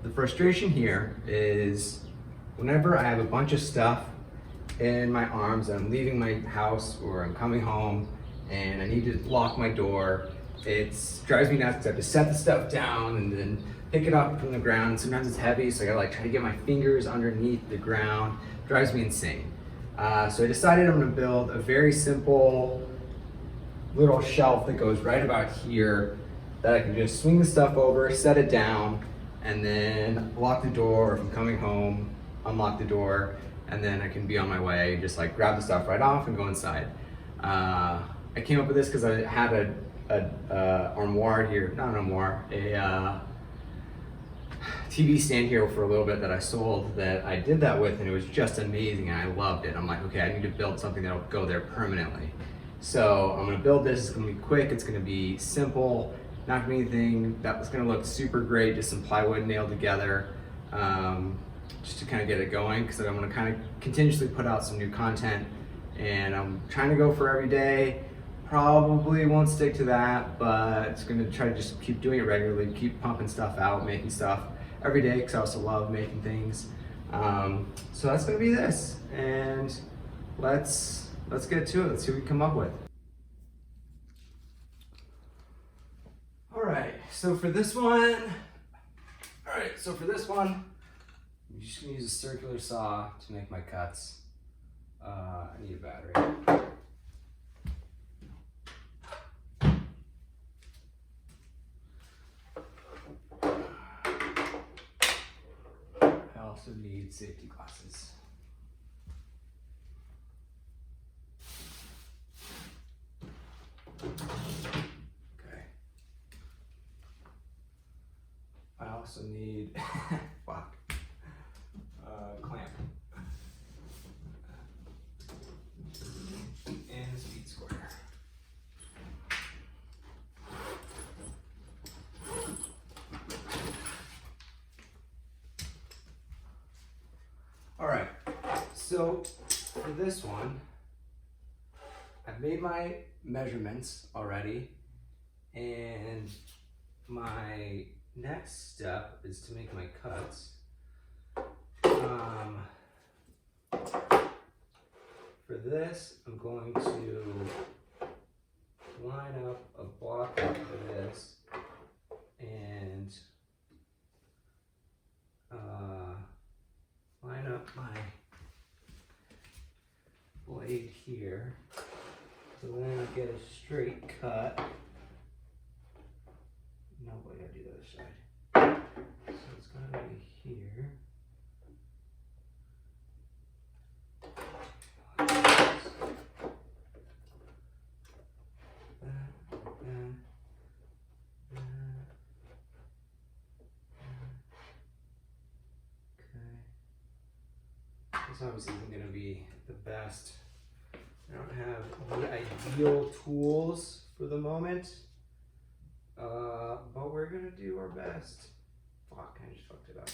the frustration here is whenever I have a bunch of stuff in my arms and I'm leaving my house or I'm coming home and I need to lock my door, it drives me nuts because I have to set the stuff down and then pick it up from the ground. Sometimes it's heavy, so I gotta try to get my fingers underneath the ground. It drives me insane. So I decided I'm gonna build a very simple little shelf that goes right about here that I can just swing the stuff over, set it down, and then lock the door. If I'm coming home, unlock the door, and then I can be on my way, just like grab the stuff right off and go inside. I came up with this because I had a armoire here, not an armoire, a TV stand here for a little bit that I sold that I did that with, and it was just amazing and I loved it. I'm like, okay, I need to build something that'll go there permanently. So I'm gonna build this, it's gonna be quick, it's gonna be simple, not gonna be anything that's gonna look super great, just some plywood nailed together, just to kind of get it going, because I want to kind of continuously put out some new content, and I'm trying to go for every day. Probably won't stick to that, but it's gonna try to just keep doing it regularly, keep pumping stuff out, making stuff every day, because I also love making things. So that's gonna be this, and let's get to it. Let's see what we come up with. All right, so for this one, I'm just gonna use a circular saw to make my cuts. I need a battery. I also need safety glasses. Okay. I also need fuck. Clamp. And a speed square. Alright, so for this one, I've made my measurements already, and my next step is to make my cuts. For this, I'm going to line up a block for this and line up my blade here, so then I get a straight cut. No way, I do the other side. So it's gonna be here. This obviously isn't going to be the best. I don't have the ideal tools for the moment, but we're going to do our best. Fuck, I just fucked it up.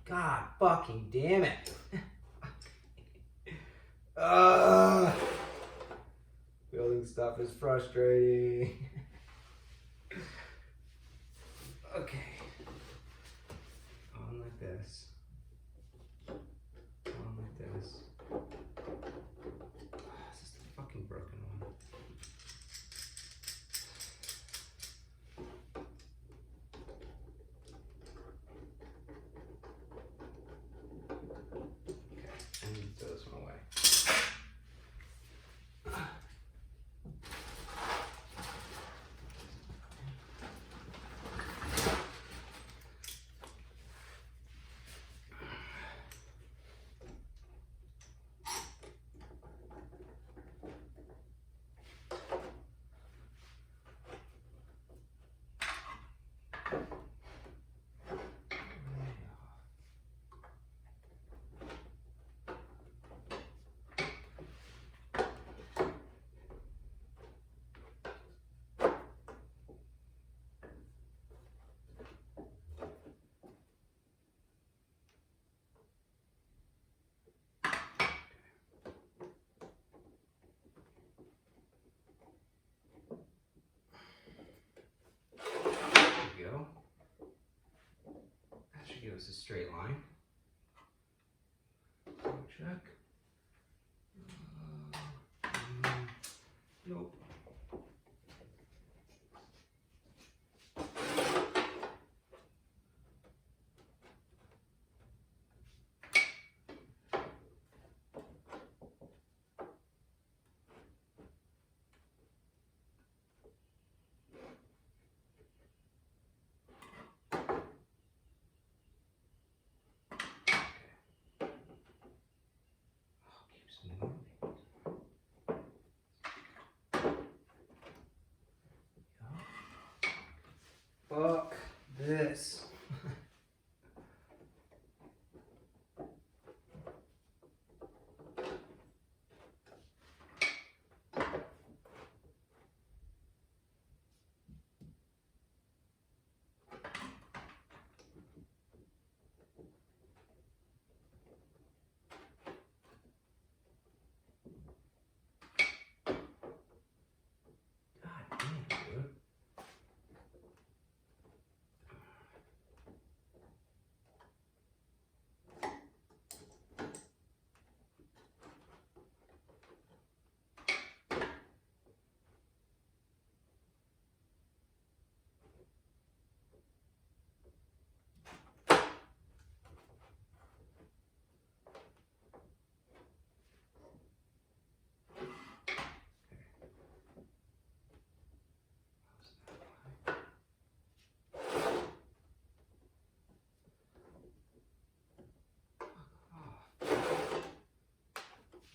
God fucking damn it. Building stuff is frustrating. Okay. On like this. On like this. This is the fucking broken one. it was a straight line. Check. Nope. Fuck this. God damn, dude.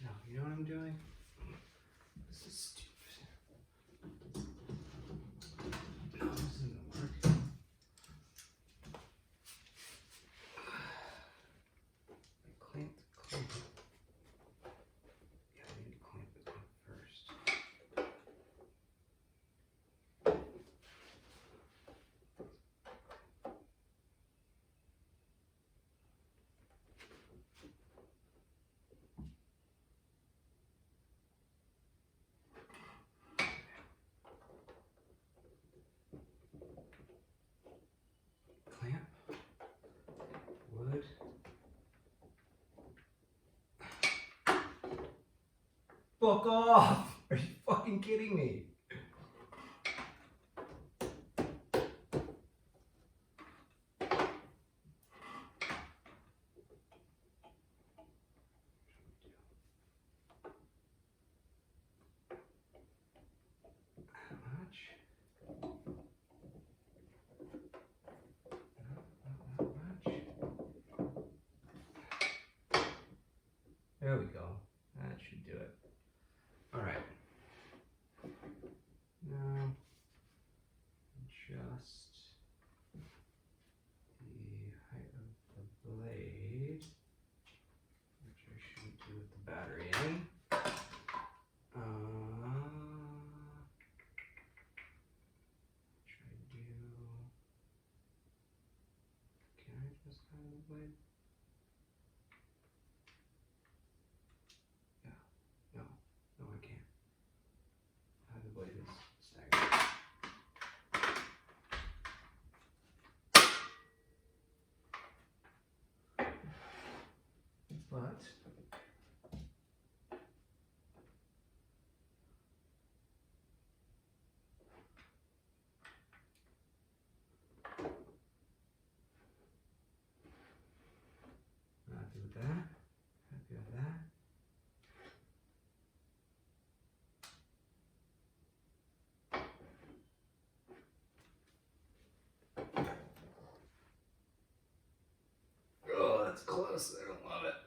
No, you know what I'm doing? This is stupid. No, this isn't gonna work. I clamped the clamp. Yeah, I need to clamp it first. Clamp. Wood. Fuck off! Are you fucking kidding me? How much? Not much. There we go. That should do it. Alright. Now, adjust the height of the blade, which I shouldn't do with the battery in. Try to do. Can I adjust the height of the blade? Yeah. No, I can't. Height of the blade is staggered. But happy with that. Happy with that. Oh, that's close. I don't love it.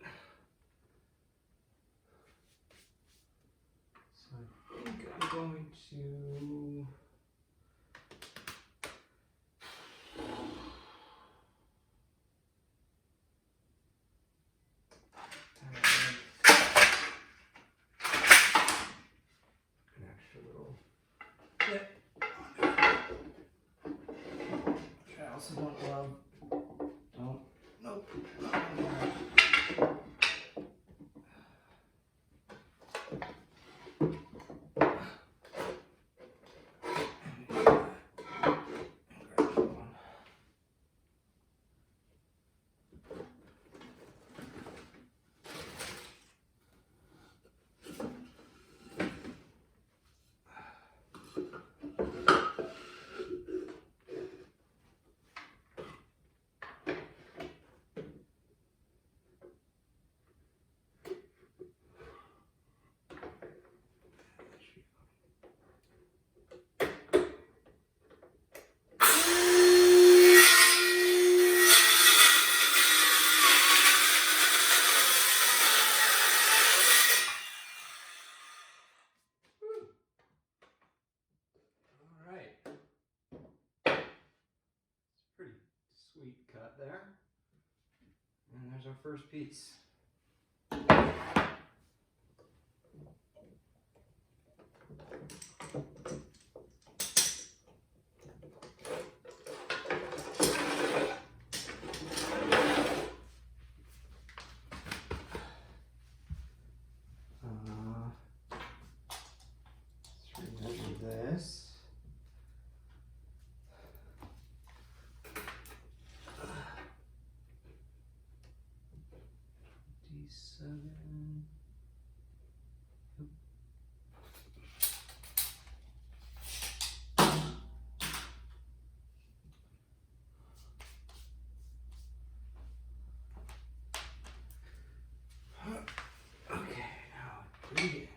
So I think I'm going to an extra little bit, which I also don't love. Nope. cut there. And there's our first piece. Let's remeasure this. D7. Okay, now breathe in.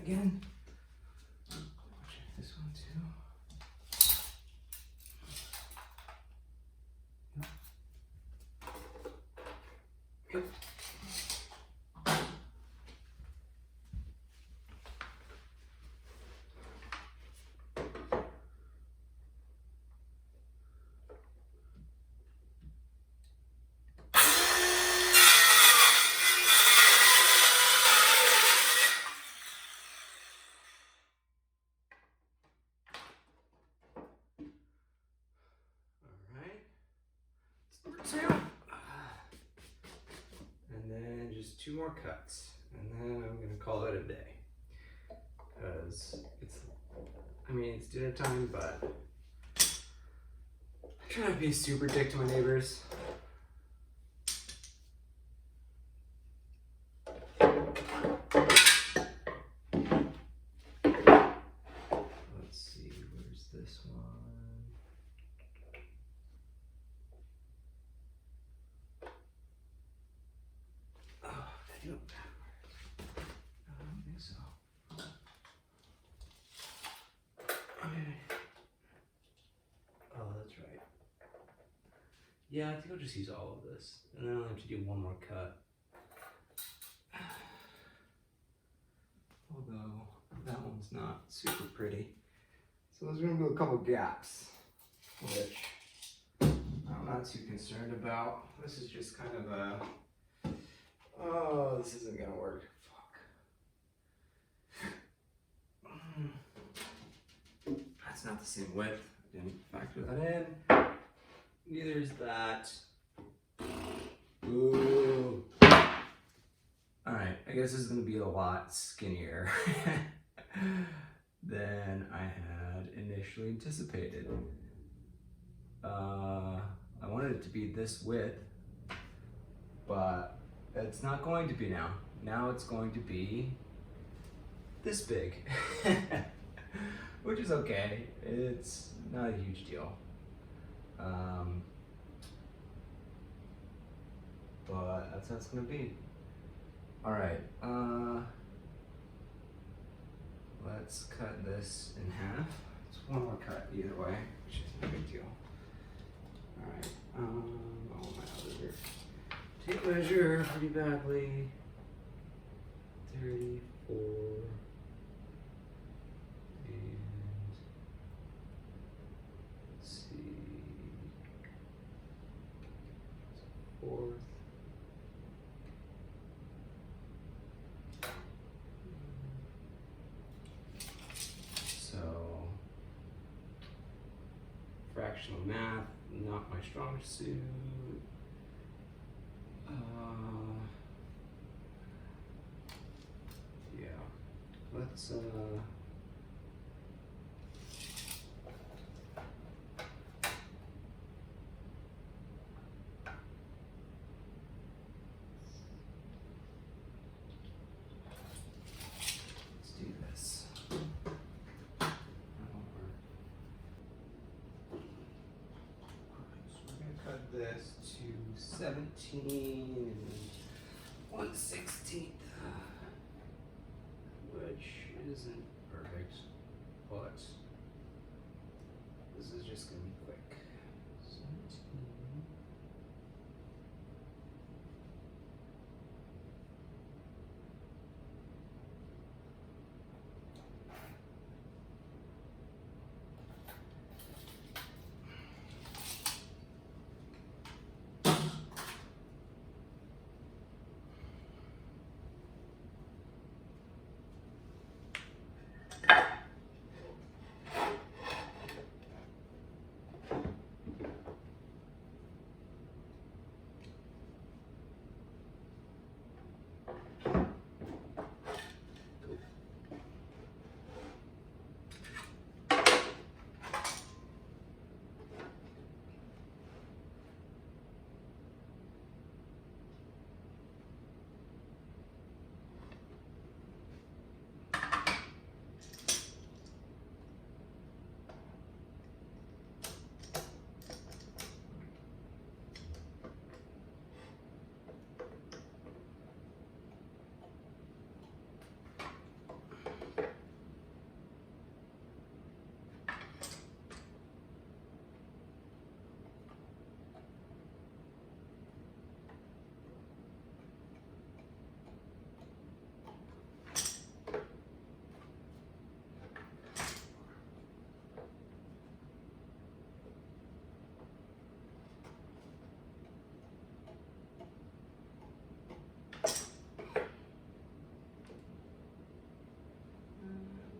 Again. Check this one too. Yep. Number two. And then just 2 more cuts. And then I'm gonna call it a day. Because it's dinner time, but I try not to be a super dick to my neighbors. Let's see, where's this one? Oh, I do it backwards. No, I don't think so. Okay. Oh, that's right. Yeah, I think I'll just use all of this. And then I'll have to do one more cut. Although, that one's not super pretty. So there's gonna be a couple gaps, which I'm not too concerned about. This is just kind of a, oh, this isn't gonna work. Fuck. That's not the same width. I didn't factor that in. Neither is that. Ooh. Alright, I guess this is gonna be a lot skinnier than I had initially anticipated. I wanted it to be this width, but it's not going to be now. Now it's going to be this big, which is okay. It's not a huge deal. But that's how it's gonna be. All right, let's cut this in half. It's one more cut either way, which isn't a big deal. All right, oh my other tape measure pretty badly. 34. And let's see, fourth. So, fractional math, not my strong suit. Yeah, let's do this. That'll work. Alright, so we're gonna cut this to 17 and 1/16, which isn't perfect, but this is just gonna be quick. 17.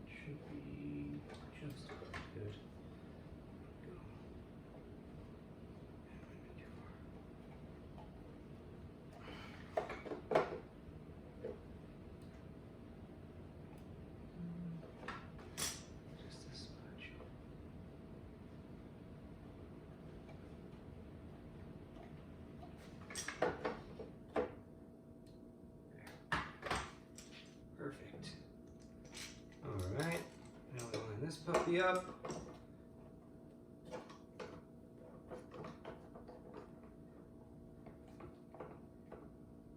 Should be just about good. Go. Just this much. Perfect. All right, now we'll line this puppy up.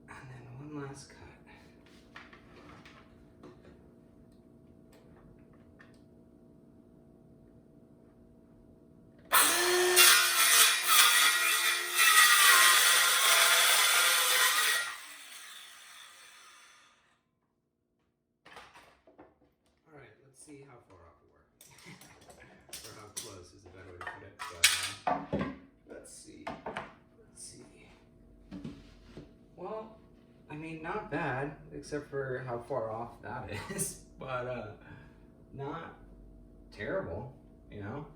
And then one last cut. All right, let's see how far off we were. Or how close is a better way to put it. But let's see. Let's see. Well, I mean, not bad, except for how far off that is. But not terrible, you know?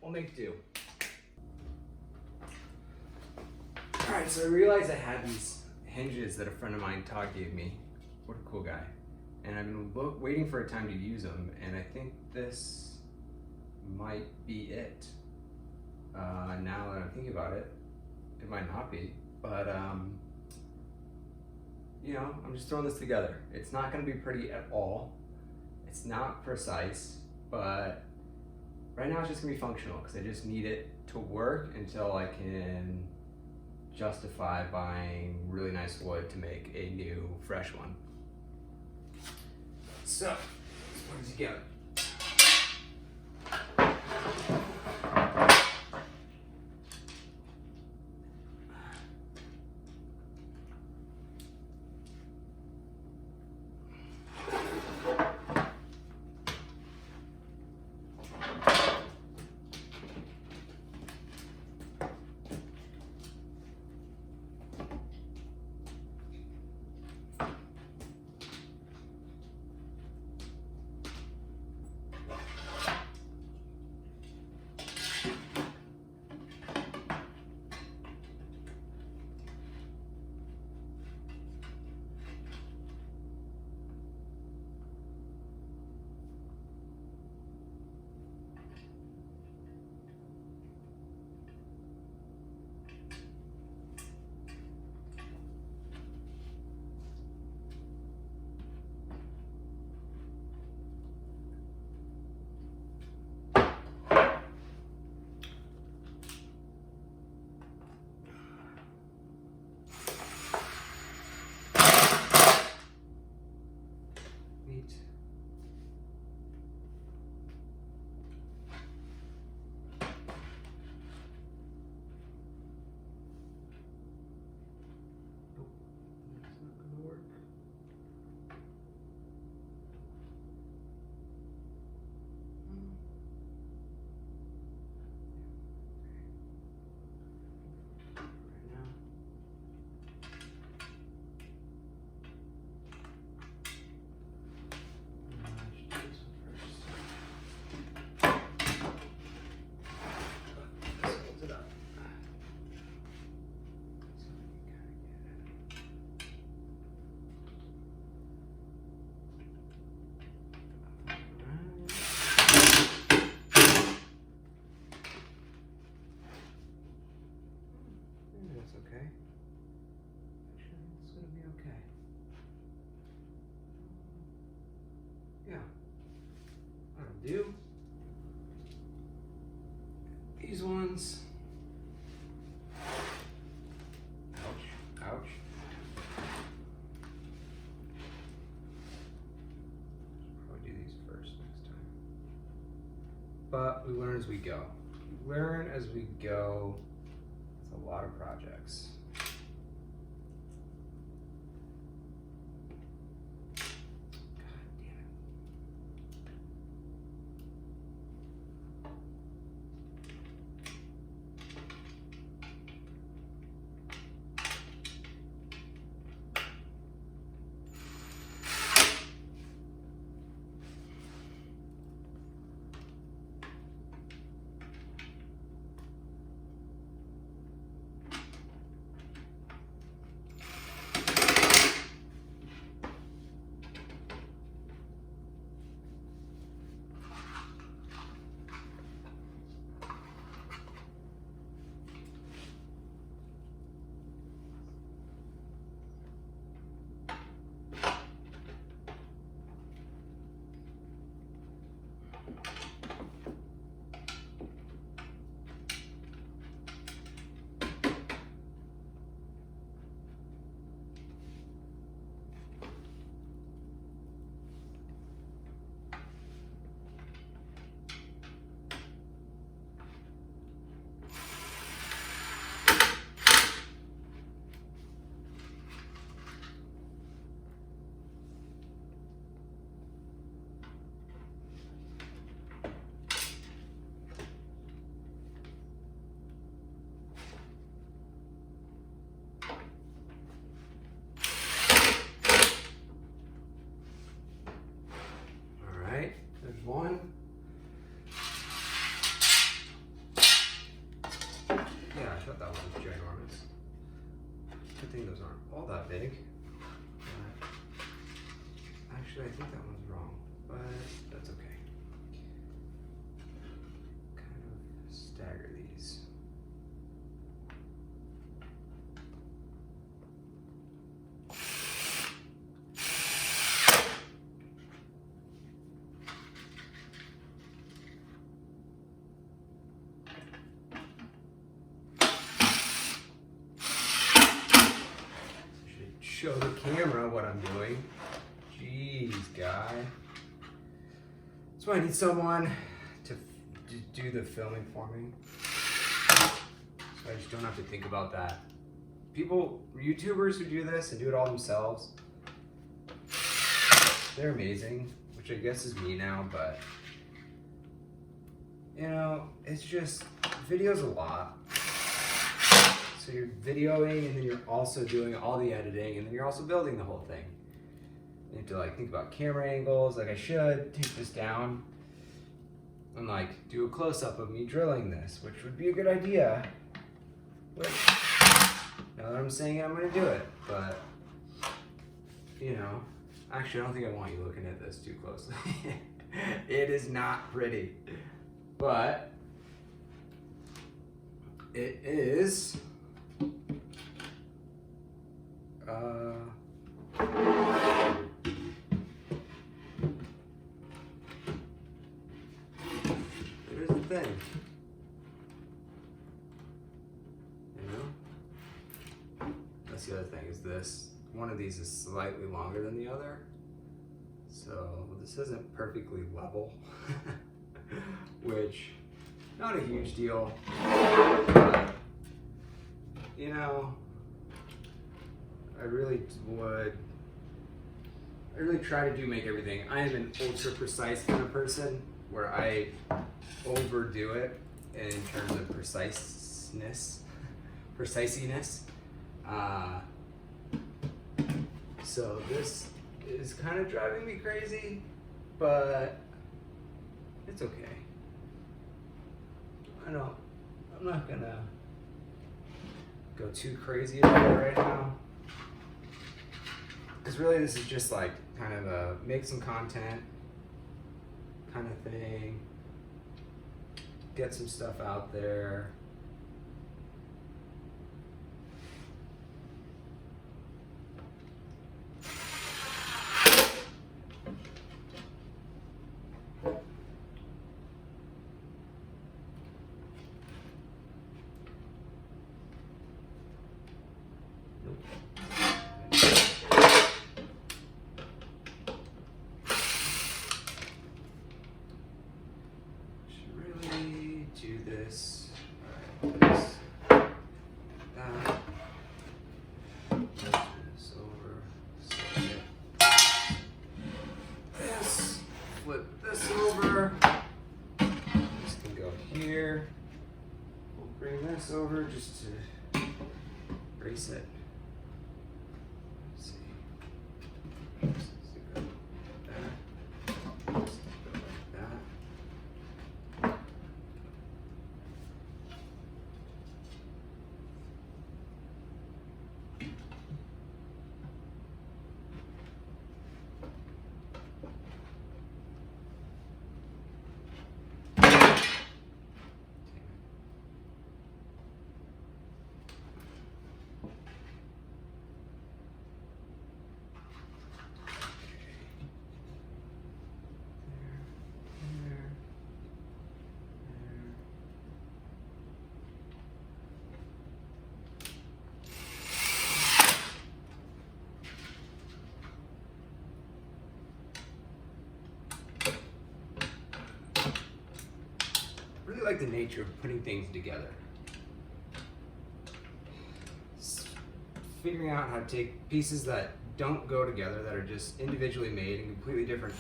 We'll make do. All right, so I realized I had these hinges that a friend of mine, Todd, gave me. What a cool guy. And I've been waiting for a time to use them, and I think this might be it. Now that I'm thinking about it, it might not be, but you know, I'm just throwing this together. It's not going to be pretty at all. It's not precise, but right now it's just going to be functional because I just need it to work until I can justify buying really nice wood to make a new fresh one. So, let's put it together. Okay. Actually, it's gonna be okay. Yeah. That'll do. These ones. Ouch. Ouch. Probably do these first next time. But we learn as we go. We learn as we go. It's a lot of projects. There's one. Yeah, I thought that one was ginormous. Good thing those aren't all that big. Actually, I think that one's wrong, but that's okay. Kind of stagger these. show the camera what I'm doing. Jeez, guy. So I need someone to do the filming for me. So I just don't have to think about that. People, YouTubers who do this and do it all themselves, they're amazing, which I guess is me now, but you know, it's just, video's a lot. So you're videoing and then you're also doing all the editing and then you're also building the whole thing. You have to like think about camera angles, like I should take this down and like do a close-up of me drilling this, which would be a good idea. Which, now that I'm saying it, I'm gonna do it, but you know, actually I don't think I want you looking at this too closely. It is not pretty, but it is here's the thing, you know, that's the other thing, is this, one of these is slightly longer than the other, so this isn't perfectly level, which, not a huge deal, but, you know, I really try to make everything. I am an ultra precise kind of person where I overdo it in terms of preciseness. So this is kind of driving me crazy, but it's okay. I'm not gonna go too crazy about it right now. Because really this is just like kind of a make some content kind of thing. Get some stuff out there. Do this, this, that, this over, this, flip this over, this can go here, we'll bring this over just to brace it. Let's see. Let's do that. Let's do that. I really like the nature of putting things together. Figuring out how to take pieces that don't go together, that are just individually made in completely different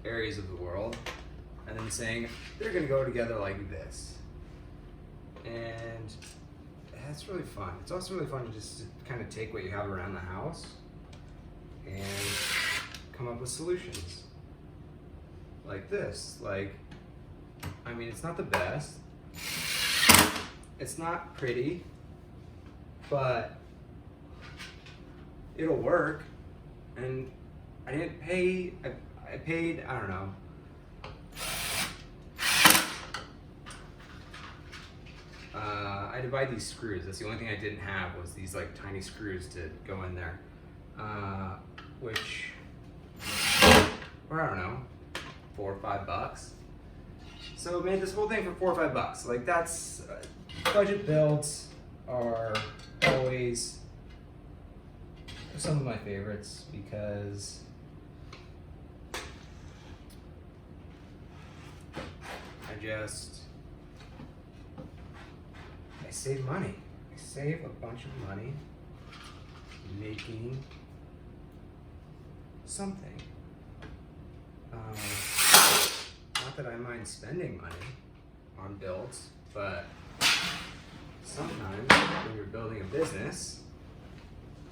areas of the world, and then saying they're going to go together like this. And that's really fun. It's also really fun to just kind of take what you have around the house and come up with solutions. Like this, like, I mean, it's not the best, it's not pretty, but it'll work. And I didn't pay, I paid, I don't know, I had to buy these screws. That's the only thing I didn't have, was these like tiny screws to go in there, which were, I don't know, $4 or $5. So made this whole thing for $4 or $5. Like, that's budget builds are always are some of my favorites because I save money. I save a bunch of money making something. Not that I mind spending money on builds, but sometimes when you're building a business,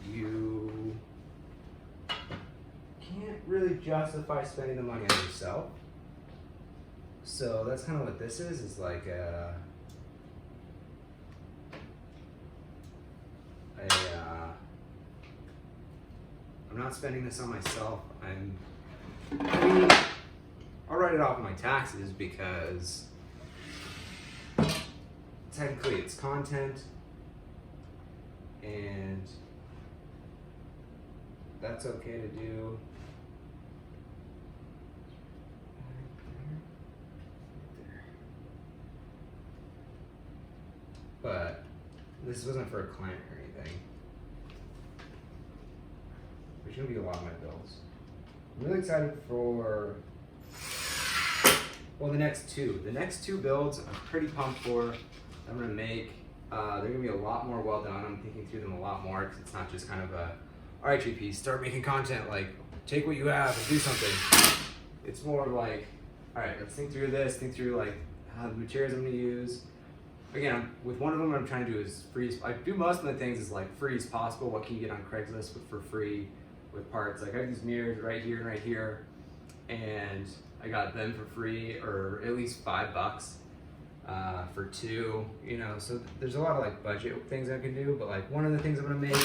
you can't really justify spending the money on yourself. So that's kind of what this is like I'm not spending this on myself. I'll write it off my taxes because technically it's content, and that's okay to do. But this wasn't for a client or anything. There's gonna be a lot of my bills. I'm really excited for, well, the next two. The next two builds I'm pretty pumped for. I'm gonna make, they're gonna be a lot more well done. I'm thinking through them a lot more because it's not just kind of a, all right, JP, start making content, like take what you have and do something. It's more like, all right, let's think through this, think through like how the materials I'm gonna use. Again, with one of them, what I'm trying to do is free. I do most of the things is like free as possible. What can you get on Craigslist for free with parts? Like I have these mirrors right here and right here, and I got them for free, or at least $5 for two. You know, so there's a lot of like budget things I can do. But like one of the things I'm gonna make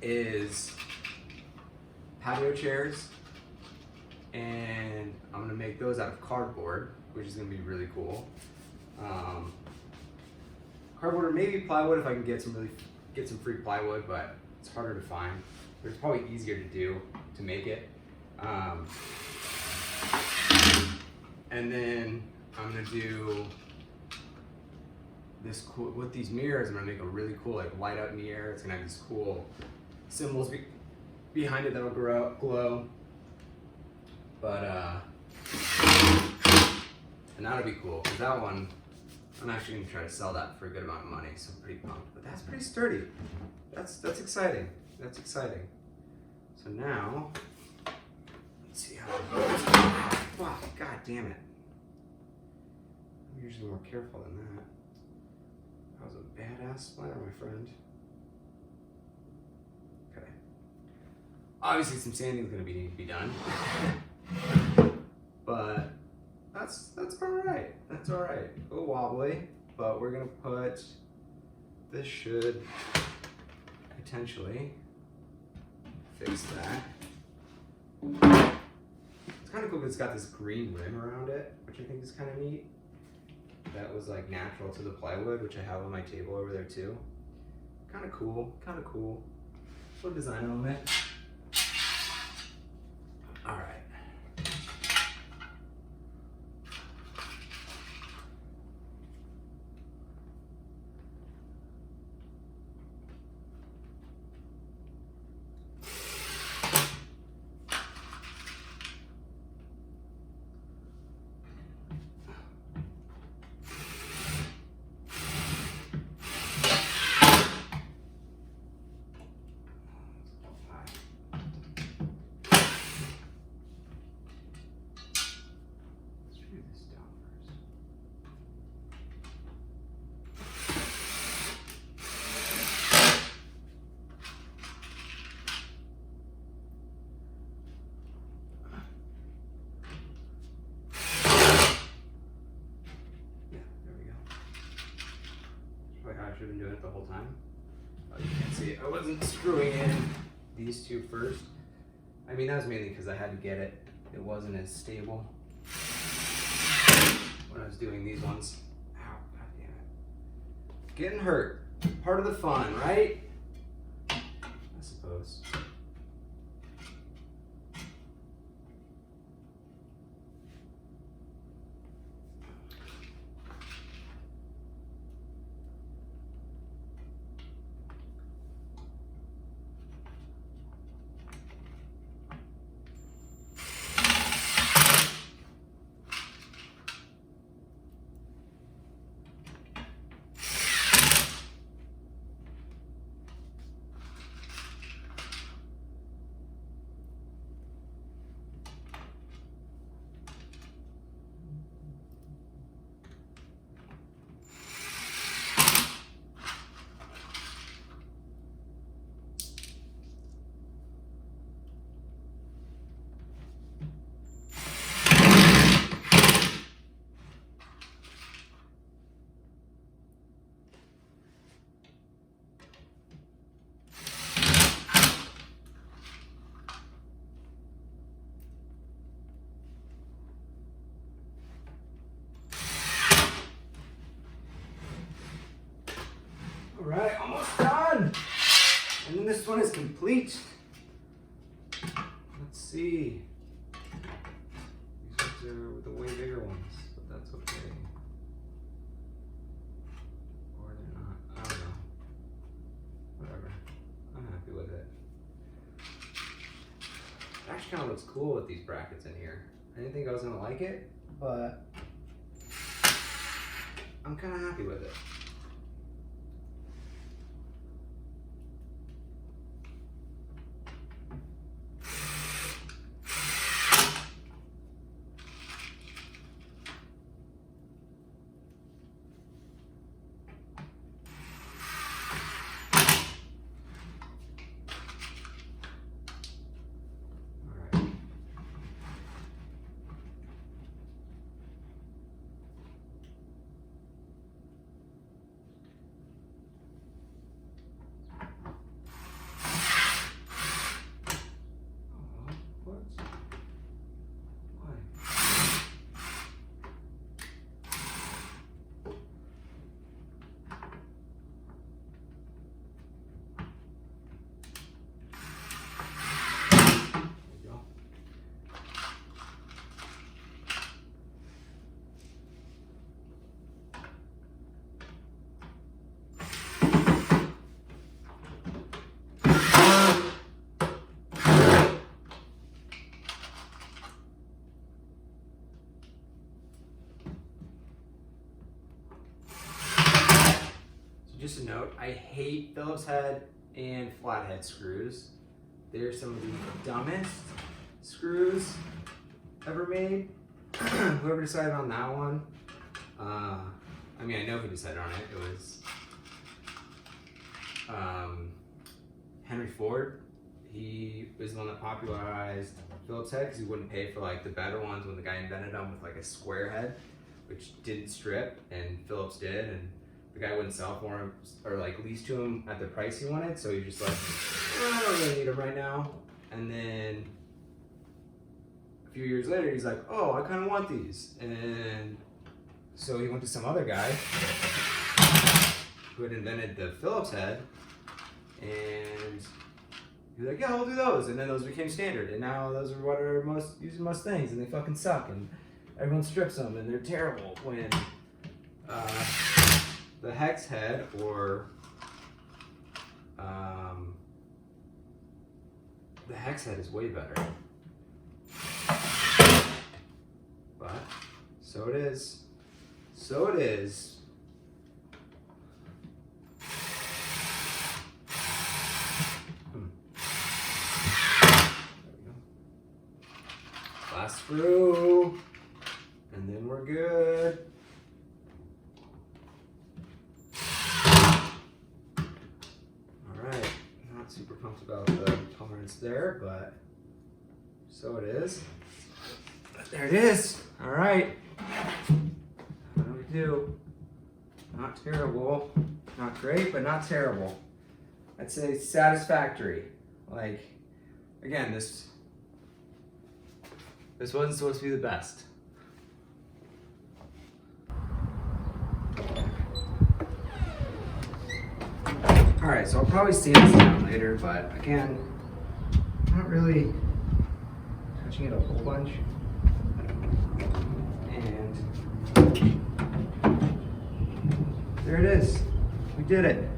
is patio chairs, and I'm gonna make those out of cardboard, which is gonna be really cool. Cardboard or maybe plywood if I can get some free plywood, but it's harder to find. But it's probably easier to do to make it. And then I'm gonna do this cool with these mirrors. I'm gonna make a really cool like light up mirror. It's gonna have these cool symbols behind it that'll glow. But and that'll be cool because that one, I'm actually gonna try to sell that for a good amount of money, so I'm pretty pumped. But that's pretty sturdy. That's exciting. That's exciting. So now, let's see how it goes. Wow, god damn it. I'm usually more careful than that. That was a badass splatter, my friend. Okay. Obviously some sanding is gonna need to be done. But that's alright. That's alright. A little wobbly, but we're gonna put, this should potentially fix that. It's kind of cool because it's got this green rim around it, which I think is kind of neat. That was like natural to the plywood, which I have on my table over there too. Kind of cool, kind of cool. Little design element. All right. I should have been doing it the whole time. Oh, you can't see it. I wasn't screwing in these two first. I mean, that was mainly because I had to get it. It wasn't as stable when I was doing these ones. Ow, god damn it. Getting hurt. Part of the fun, right? I suppose. And then this one is complete. Let's see. These ones are the way bigger ones, but that's okay. Or they're not. I don't know. Whatever. I'm happy with it. It actually kind of looks cool with these brackets in here. I didn't think I was gonna like it, but I'm kind of happy with it. Just a note, I hate Phillips head and flathead screws. They're some of the dumbest screws ever made. Whoever decided on that one, I mean, I know who decided on it. It was Henry Ford. He was the one that popularized Phillips head because he wouldn't pay for like the better ones when the guy invented them with like a square head, which didn't strip, and Phillips did, and the guy wouldn't sell for him or like lease to him at the price he wanted. So he just like, I don't really need them right now. And then a few years later, he's like, oh, I kind of want these. And so he went to some other guy who had invented the Phillips head, and he was like, yeah, I'll do those. And then those became standard. And now those are what are used in most things, and they fucking suck. And everyone strips them, and they're terrible when the hex head or the hex head is way better. But so it is. So it is. There we go. Last screw, and then we're good. Super pumped about the tolerance there, but so it is. But there it is. All right. What do we do? Not terrible. Not great, but not terrible. I'd say satisfactory. Like, again, this wasn't supposed to be the best. Alright, so I'll probably sand this down later, but again, not really touching it a whole bunch. And there it is. We did it.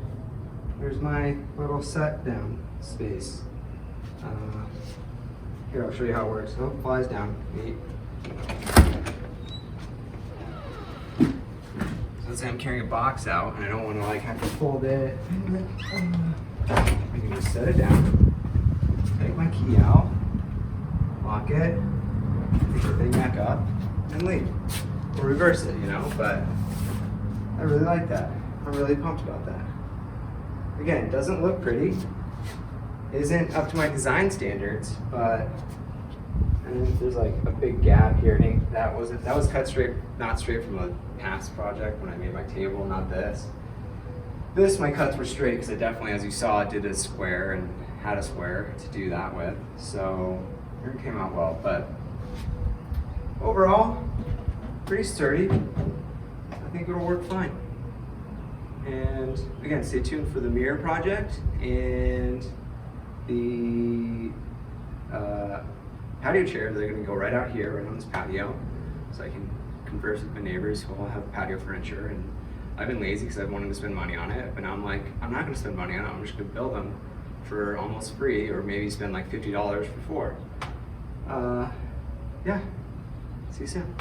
There's my little set down space. Here, I'll show you how it works. Oh, flies down. Neat. Let's say I'm carrying a box out and I don't want to like have to fold it. I can just set it down, take my key out, lock it, pick the thing back up, and leave. Or reverse it, you know, but I really like that. I'm really pumped about that. Again, it doesn't look pretty, isn't up to my design standards, but and there's like a big gap here. And that was cut straight, not straight from a past project when I made my table, not this. My cuts were straight because I definitely, as you saw, did a square and had a square to do that with. So it came out well, but overall, pretty sturdy. I think it'll work fine. And again, stay tuned for the mirror project and the patio chairs. They're gonna go right out here, right on this patio, so I can converse with my neighbors who all have patio furniture. And I've been lazy because I've wanted to spend money on it, but now I'm like, I'm not gonna spend money on it. I'm just gonna build them for almost free, or maybe spend like $50 for 4. Yeah, see you soon.